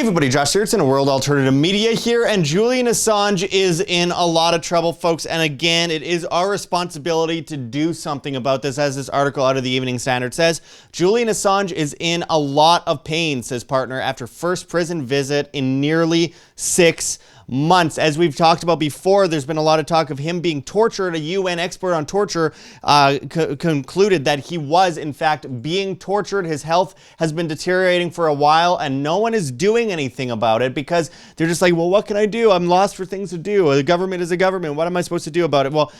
everybody, Josh Sigurdson, a World Alternative Media here, and Julian Assange is in a lot of trouble, folks, and again, it is our responsibility to do something about this, as this article out of the Evening Standard says. Julian Assange is in a lot of pain, says partner, after first prison visit in nearly 6 months. As we've talked about before, there's been a lot of talk of him being tortured. A UN expert on torture concluded that he was, in fact, being tortured. His health has been deteriorating for a while, and no one is doing anything about it because they're just like, well, what can I do? I'm lost for things to do. The government is a government. What am I supposed to do about it? Well,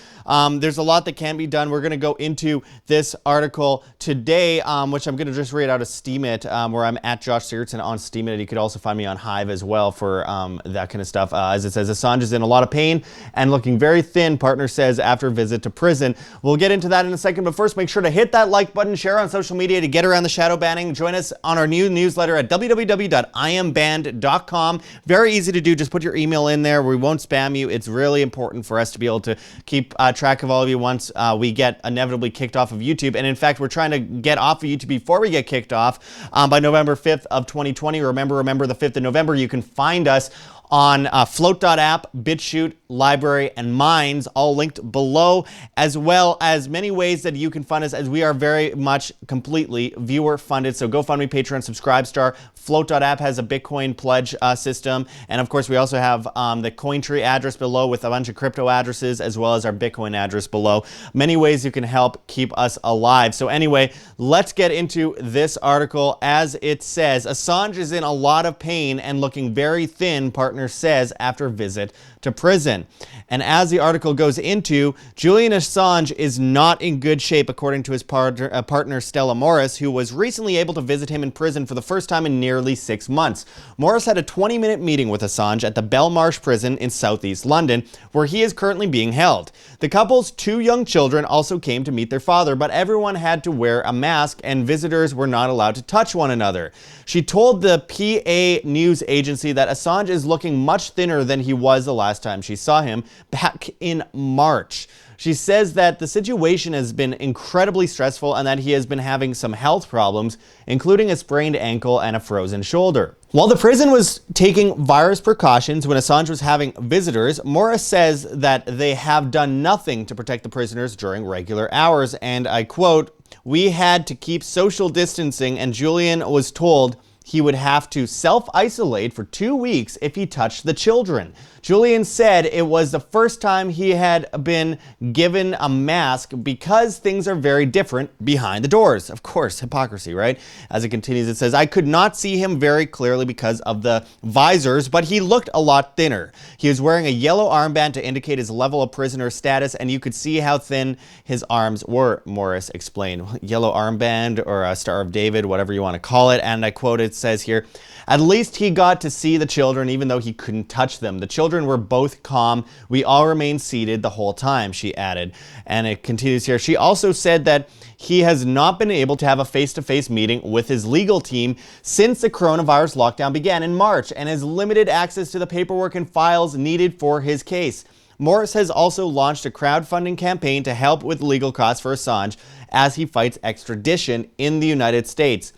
there's a lot that can be done. We're going to go into this article today, which I'm going to just read out of Steemit, where I'm at Josh Sigurdson on Steemit. You could also find me on Hive as well for that kind of stuff. As it says, Assange is in a lot of pain and looking very thin, partner says after visit to prison. We'll get into that in a second, but first make sure to hit that like button, share on social media to get around the shadow banning. Join us on our new newsletter at www.iambanned.com. Very easy to do. Just put your email in there. We won't spam you. It's really important for us to be able to keep track of all of you once we get inevitably kicked off of YouTube. And in fact, we're trying to get off of YouTube before we get kicked off by November 5th of 2020. Remember the 5th of November. You can find us on Flote.app, BitChute, LBRY, and Minds, all linked below, as well as many ways that you can fund us, as we are very much completely viewer funded. So GoFundMe, Patreon, Subscribestar. Flote.app has a Bitcoin pledge system. And of course, we also have the Cointree address below with a bunch of crypto addresses, as well as our Bitcoin address below. Many ways you can help keep us alive. So anyway, let's get into this article. As it says, Assange is in a lot of pain and looking very thin, partner says after visit to prison. And as the article goes into, Julian Assange is not in good shape, according to his partner Stella Morris, who was recently able to visit him in prison for the first time in nearly 6 months. Morris had a 20-minute meeting with Assange at the Belmarsh prison in southeast London, where he is currently being held. The couple's 2 young children also came to meet their father, but everyone had to wear a mask and visitors were not allowed to touch one another. She told the PA news agency that Assange is looking much thinner than he was the last time she saw him back in March. She says that the situation has been incredibly stressful and that he has been having some health problems, including a sprained ankle and a frozen shoulder. While the prison was taking virus precautions when Assange was having visitors, Morris says that they have done nothing to protect the prisoners during regular hours, and I quote, "We had to keep social distancing and Julian was told he would have to self-isolate for 2 weeks if he touched the children." Julian said it was the first time he had been given a mask because things are very different behind the doors. Of course, hypocrisy, right? As it continues, it says, "I could not see him very clearly because of the visors, but he looked a lot thinner. He was wearing a yellow armband to indicate his level of prisoner status, and you could see how thin his arms were," Morris explained. Yellow armband or a Star of David, whatever you want to call it. And I quote, it says here, "At least he got to see the children even though he couldn't touch them. The children were both calm. We all remained seated the whole time," she added. And it continues here. She also said that he has not been able to have a face-to-face meeting with his legal team since the coronavirus lockdown began in March and has limited access to the paperwork and files needed for his case. Morris has also launched a crowdfunding campaign to help with legal costs for Assange as he fights extradition in the United States.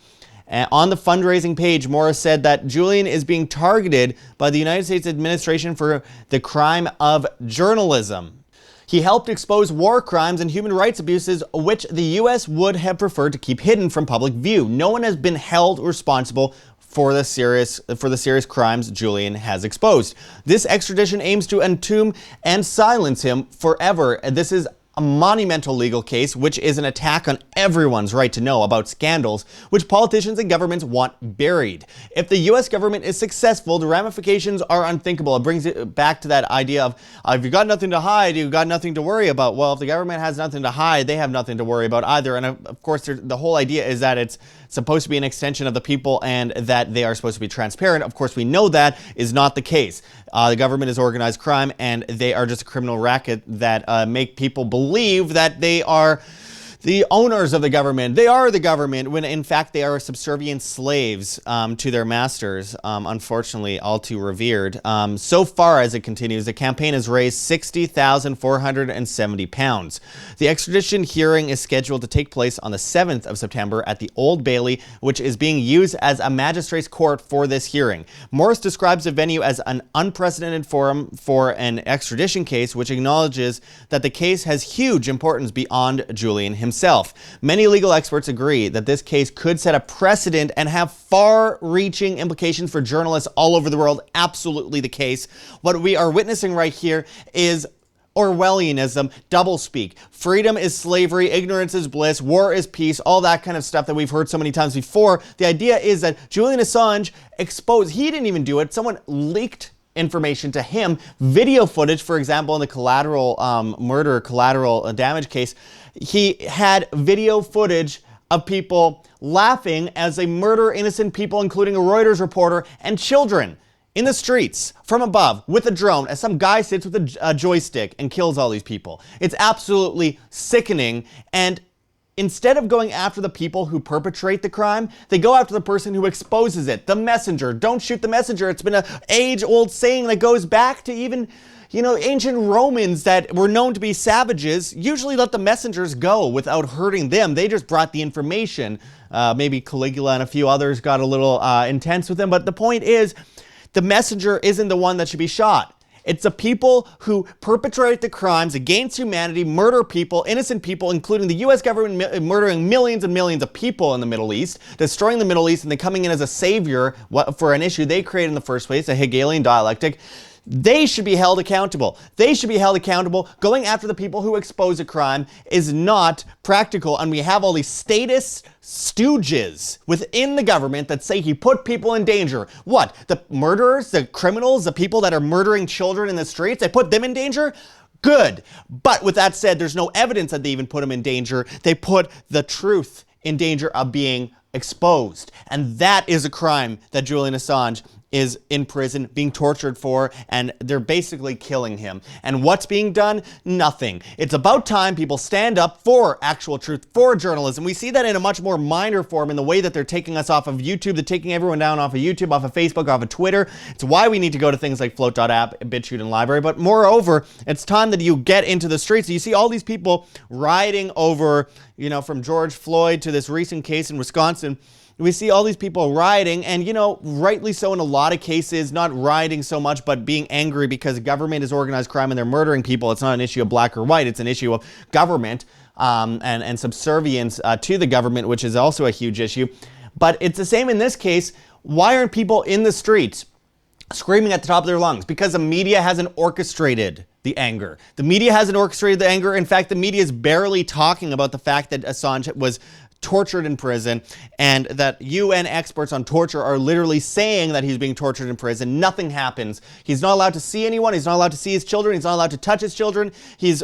On the fundraising page, Morris said that Julian is being targeted by the United States administration for the crime of journalism. He helped expose war crimes and human rights abuses, which the U.S. would have preferred to keep hidden from public view. No one has been held responsible for the serious crimes Julian has exposed. This extradition aims to entomb and silence him forever. This is a monumental legal case, which is an attack on everyone's right to know about scandals which politicians and governments want buried. If the US government is successful, the ramifications are unthinkable. It brings it back to that idea of if you've got nothing to hide, you've got nothing to worry about. Well, if the government has nothing to hide, they have nothing to worry about either. And of course, the whole idea is that it's supposed to be an extension of the people and that they are supposed to be transparent. Of course, we know that is not the case. The government is organized crime and they are just a criminal racket that make people believe that they are the owners of the government. They are the government when in fact they are subservient slaves to their masters, unfortunately all too revered. So far as it continues, the campaign has raised £60,470. The extradition hearing is scheduled to take place on the 7th of September at the Old Bailey, which is being used as a magistrate's court for this hearing. Morris describes the venue as an unprecedented forum for an extradition case, which acknowledges that the case has huge importance beyond Julian himself. Many legal experts agree that this case could set a precedent and have far-reaching implications for journalists all over the world. Absolutely the case. What we are witnessing right here is Orwellianism, doublespeak. Freedom is slavery, ignorance is bliss, war is peace, all that kind of stuff that we've heard so many times before. The idea is that Julian Assange exposed, he didn't even do it, someone leaked information to him, video footage, for example, in the collateral damage case. He had video footage of people laughing as they murder innocent people, including a Reuters reporter and children in the streets from above with a drone as some guy sits with a joystick and kills all these people. It's absolutely sickening. And instead of going after the people who perpetrate the crime, they go after the person who exposes it, the messenger. Don't shoot the messenger. It's been an age-old saying that goes back to even, you know, ancient Romans that were known to be savages. Usually let the messengers go without hurting them. They just brought the information. Maybe Caligula and a few others got a little intense with them. But the point is, the messenger isn't the one that should be shot. It's the people who perpetrate the crimes against humanity, murder people, innocent people, including the US government murdering millions and millions of people in the Middle East, destroying the Middle East, and then coming in as a savior for an issue they created in the first place, a Hegelian dialectic. They should be held accountable. They should be held accountable. Going after the people who expose a crime is not practical, and we have all these statist stooges within the government that say he put people in danger. What? The murderers, the criminals, the people that are murdering children in the streets, they put them in danger? Good. But with that said, there's no evidence that they even put them in danger. They put the truth in danger of being exposed. And that is a crime that Julian Assange is in prison, being tortured for, and they're basically killing him. And what's being done? Nothing. It's about time people stand up for actual truth, for journalism. We see that in a much more minor form in the way that they're taking us off of YouTube. They're taking everyone down off of YouTube, off of Facebook, off of Twitter. It's why we need to go to things like Flote.app, BitChute, and LBRY. But moreover, it's time that you get into the streets. You see all these people rioting over, you know, from George Floyd to this recent case in Wisconsin. We see all these people rioting, and, you know, rightly so in a lot of cases, not rioting so much, but being angry because government is organized crime and they're murdering people. It's not an issue of black or white. It's an issue of government and subservience to the government, which is also a huge issue. But it's the same in this case. Why aren't people in the streets screaming at the top of their lungs? Because the media hasn't orchestrated the anger. The media hasn't orchestrated the anger. In fact, the media is barely talking about the fact that Assange was tortured in prison, and that UN experts on torture are literally saying that he's being tortured in prison. Nothing happens. He's not allowed to see anyone. He's not allowed to see his children. He's not allowed to touch his children. He's,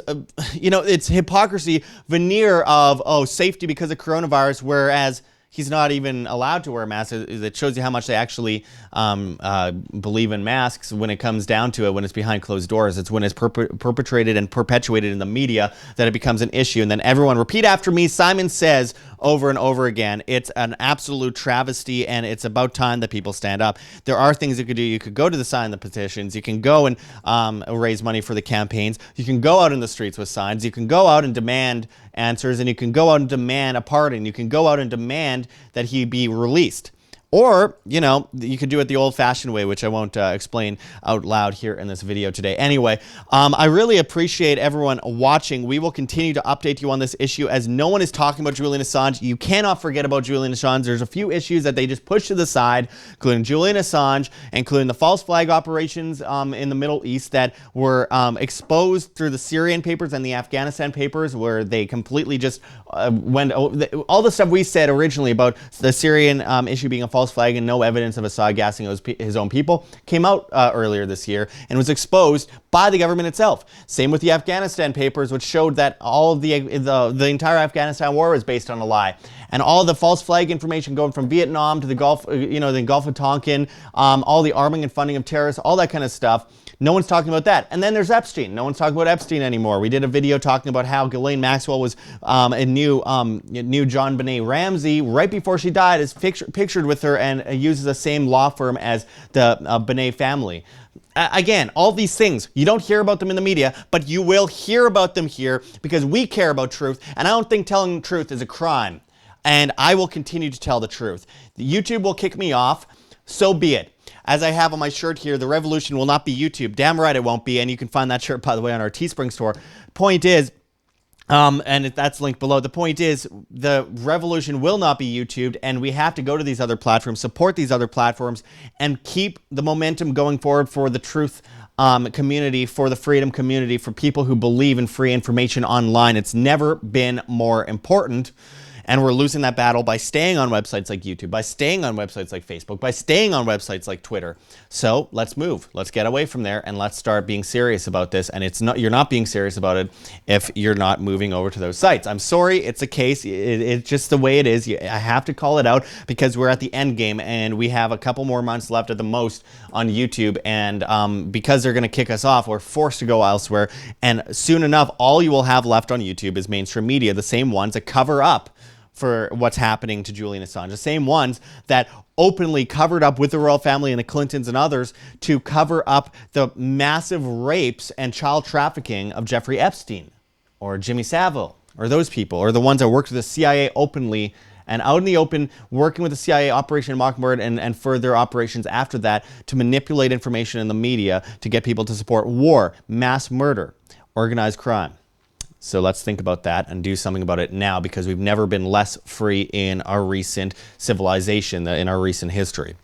you know, it's hypocrisy, veneer of, oh, safety because of coronavirus, whereas he's not even allowed to wear a mask. It shows you how much they actually believe in masks when it comes down to it, when it's behind closed doors. It's when it's perpetrated and perpetuated in the media that it becomes an issue. And then everyone, repeat after me, Simon Says, over and over again. It's an absolute travesty, and it's about time that people stand up. There are things you could do. You could go to the sign the petitions. You can go and raise money for the campaigns. You can go out in the streets with signs. You can go out and demand answers, and you can go out and demand a pardon. You can go out and demand that he be released. Or, you know, you could do it the old-fashioned way, which I won't explain out loud here in this video today. Anyway, I really appreciate everyone watching. We will continue to update you on this issue as no one is talking about Julian Assange. You cannot forget about Julian Assange. There's a few issues that they just push to the side, including Julian Assange, including the false flag operations in the Middle East that were exposed through the Syrian papers and the Afghanistan papers, where they completely just went all the stuff we said originally about the Syrian issue being a false false flag and no evidence of Assad gassing his own people came out earlier this year and was exposed by the government itself. Same with the Afghanistan papers, which showed that all of the entire Afghanistan war was based on a lie. And all the false flag information going from Vietnam to the Gulf, the Gulf of Tonkin, all the arming and funding of terrorists, all that kind of stuff. No one's talking about that. And then there's Epstein. No one's talking about Epstein anymore. We did a video talking about how Ghislaine Maxwell was a new John Benet Ramsey right before she died, is pictured with her and uses the same law firm as the Benet family. Again, all these things, you don't hear about them in the media, but you will hear about them here because we care about truth. And I don't think telling the truth is a crime. And I will continue to tell the truth. YouTube will kick me off, so be it. As I have on my shirt here, the revolution will not be YouTube. Damn right it won't be, and you can find that shirt, by the way, on our Teespring store. Point is, and that's linked below, the point is the revolution will not be YouTubed, and we have to go to these other platforms, support these other platforms, and keep the momentum going forward for the truth community, for the freedom community, for people who believe in free information online. It's never been more important. And we're losing that battle by staying on websites like YouTube, by staying on websites like Facebook, by staying on websites like Twitter. So let's move. Let's get away from there and let's start being serious about this. And you're not being serious about it if you're not moving over to those sites. I'm sorry, it's a case. It's just the way it is. I have to call it out because we're at the end game and we have a couple more months left at the most on YouTube. And because they're going to kick us off, we're forced to go elsewhere. And soon enough, all you will have left on YouTube is mainstream media, the same ones that cover up for what's happening to Julian Assange, the same ones that openly covered up with the royal family and the Clintons and others to cover up the massive rapes and child trafficking of Jeffrey Epstein or Jimmy Savile or those people, or the ones that worked with the CIA openly and out in the open, working with the CIA, Operation Mockingbird, and further operations after that to manipulate information in the media to get people to support war, mass murder, organized crime. So let's think about that and do something about it now, because we've never been less free in our recent civilization, in our recent history.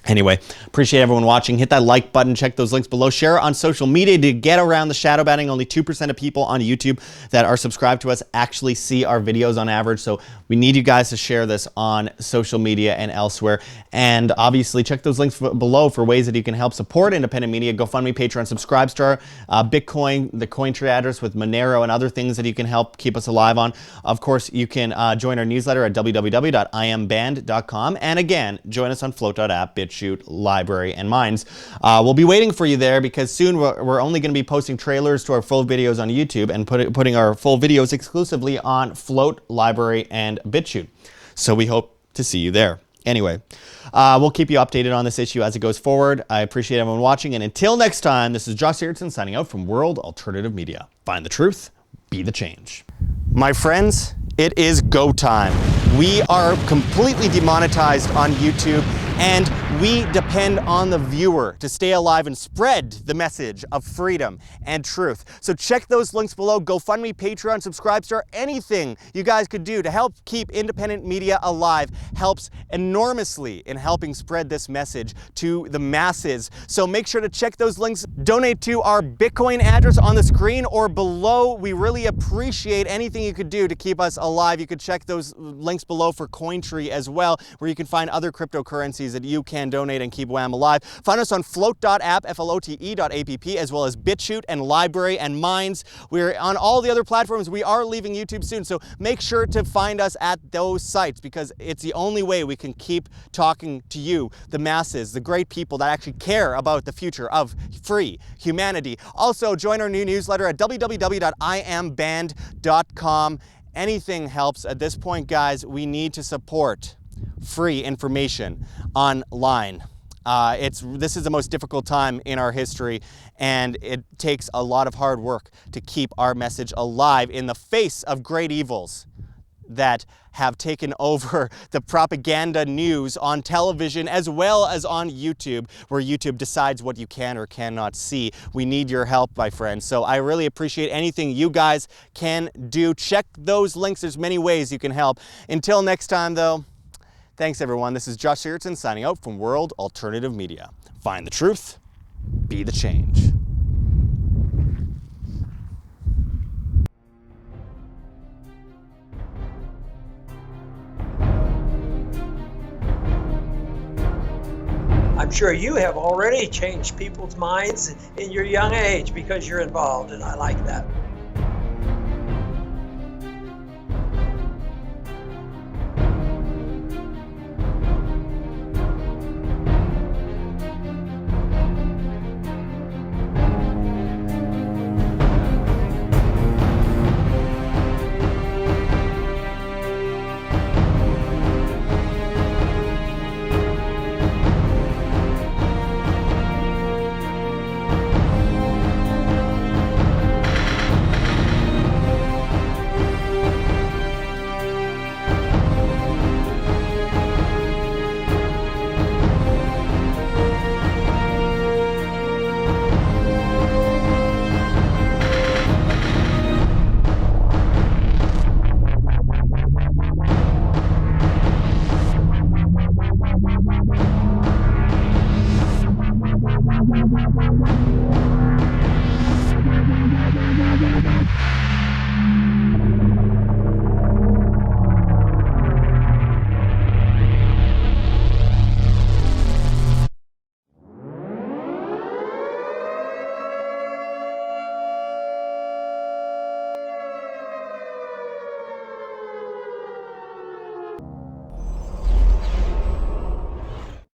Anyway, appreciate everyone watching. Hit that like button, check those links below, share it on social media to get around the shadow banning. Only 2% of people on YouTube that are subscribed to us actually see our videos on average. So we need you guys to share this on social media and elsewhere. And obviously check those links below for ways that you can help support independent media. GoFundMe, Patreon, Subscribestar, Bitcoin, the Cointree address with Monero and other things that you can help keep us alive on. Of course, you can join our newsletter at www.iamband.com. And again, join us on Flote.app, BitChute, LBRY, and Minds. We'll be waiting for you there because soon we're only going to be posting trailers to our full videos on YouTube and putting our full videos exclusively on Flote, LBRY, and BitChute. So we hope to see you there. Anyway, we'll keep you updated on this issue as it goes forward. I appreciate everyone watching, and until next time, this is Josh Sigurdson signing out from World Alternative Media. Find the truth, be the change. My friends, it is go time. We are completely demonetized on YouTube, and we depend on the viewer to stay alive and spread the message of freedom and truth. So check those links below. GoFundMe, Patreon, Subscribestar, anything you guys could do to help keep independent media alive helps enormously in helping spread this message to the masses. So make sure to check those links. Donate to our Bitcoin address on the screen or below. We really appreciate anything you could do to keep us alive. You could check those links below for Cointree as well, where you can find other cryptocurrencies that you can donate and keep WAM alive. Find us on flote.app, flote.app, as well as BitChute and LBRY and Minds. We're on all the other platforms. We are leaving YouTube soon, so make sure to find us at those sites because it's the only way we can keep talking to you, the masses, the great people that actually care about the future of free humanity. Also, join our new newsletter at www.iamband.com. Anything helps at this point, guys. We need to support free information online. This is the most difficult time in our history, and it takes a lot of hard work to keep our message alive in the face of great evils that have taken over the propaganda news on television as well as on YouTube, where YouTube decides what you can or cannot see. We need your help, my friends. So I really appreciate anything you guys can do. Check those links. There's many ways you can help. Until next time, though, thanks, everyone. This is Josh Sigurdson signing out from World Alternative Media. Find the truth, be the change. I'm sure you have already changed people's minds in your young age because you're involved, and I like that.